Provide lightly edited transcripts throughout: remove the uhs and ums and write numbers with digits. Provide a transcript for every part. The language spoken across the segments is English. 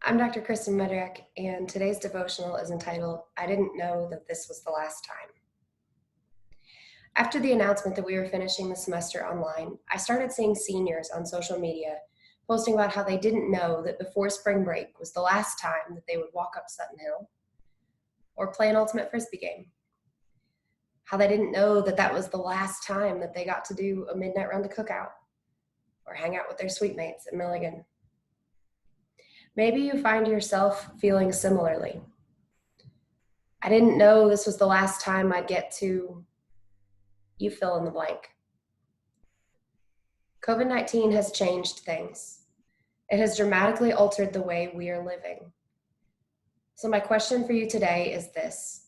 I'm Dr. Kristen Mudrack, and today's devotional is entitled, I Didn't Know That This Was the Last Time. After the announcement that we were finishing the semester online, I started seeing seniors on social media posting about how they didn't know that before spring break was the last time that they would walk up Sutton Hill or play an ultimate frisbee game. How they didn't know that that was the last time that they got to do a midnight round of cookout or hang out with their sweet mates at Milligan. Maybe you find yourself feeling similarly. I didn't know this was the last time I'd get to, you fill in the blank. COVID-19 has changed things. It has dramatically altered the way we are living. So my question for you today is this: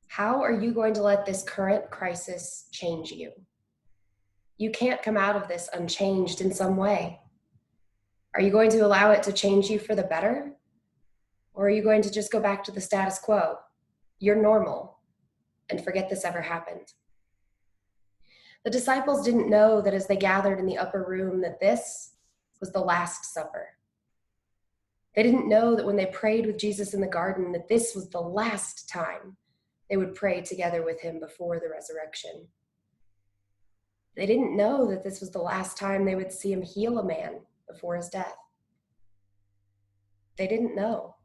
how are you going to let this current crisis change you? You can't come out of this unchanged in some way. Are you going to allow it to change you for the better? Or are you going to just go back to the status quo? You're normal, and forget this ever happened. The disciples didn't know that as they gathered in the upper room that this was the Last Supper. They didn't know that when they prayed with Jesus in the garden that this was the last time they would pray together with him before the resurrection. They didn't know that this was the last time they would see him heal a man before his death. They didn't know.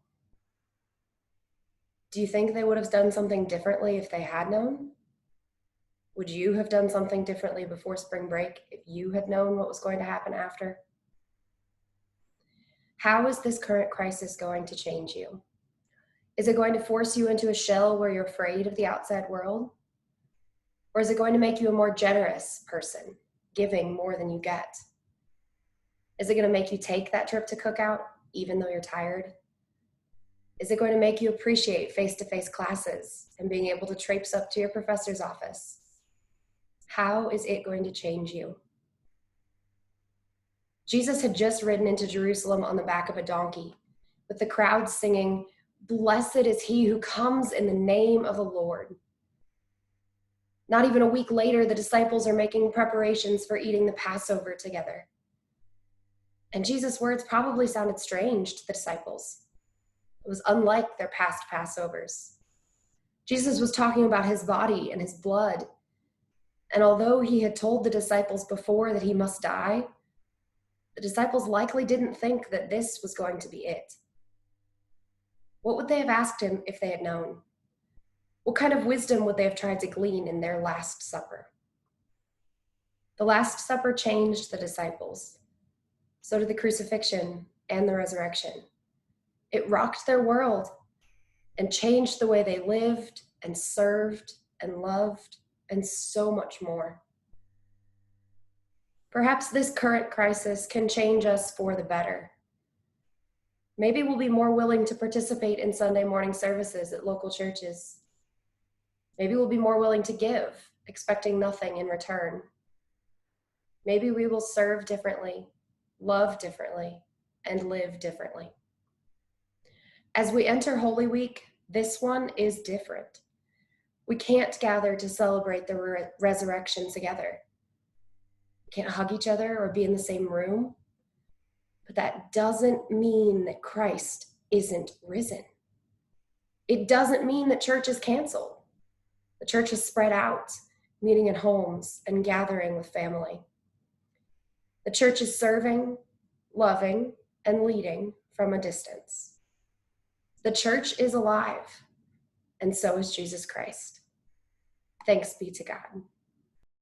Do you think they would have done something differently if they had known? Would you have done something differently before spring break if you had known what was going to happen after? How is this current crisis going to change you? Is it going to force you into a shell where you're afraid of the outside world? Or is it going to make you a more generous person, giving more than you get? Is it going to make you take that trip to cookout even though you're tired? Is it going to make you appreciate face-to-face classes and being able to traipse up to your professor's office? How is it going to change you? Jesus had just ridden into Jerusalem on the back of a donkey, with the crowd singing, "Blessed is he who comes in the name of the Lord." Not even a week later, the disciples are making preparations for eating the Passover together. And Jesus' words probably sounded strange to the disciples. It was unlike their past Passovers. Jesus was talking about his body and his blood. And although he had told the disciples before that he must die, the disciples likely didn't think that this was going to be it. What would they have asked him if they had known? What kind of wisdom would they have tried to glean in their Last Supper? The Last Supper changed the disciples. So did the crucifixion and the resurrection. It rocked their world and changed the way they lived and served and loved and so much more. Perhaps this current crisis can change us for the better. Maybe we'll be more willing to participate in Sunday morning services at local churches. Maybe we'll be more willing to give, expecting nothing in return. Maybe we will serve differently, love differently, and live differently. As we enter Holy Week, this one is different. We can't gather to celebrate the resurrection together. We can't hug each other or be in the same room. But that doesn't mean that Christ isn't risen. It doesn't mean that church is canceled. The church is spread out, meeting in homes and gathering with family. The church is serving, loving, and leading from a distance. The church is alive, and so is Jesus Christ. Thanks be to God.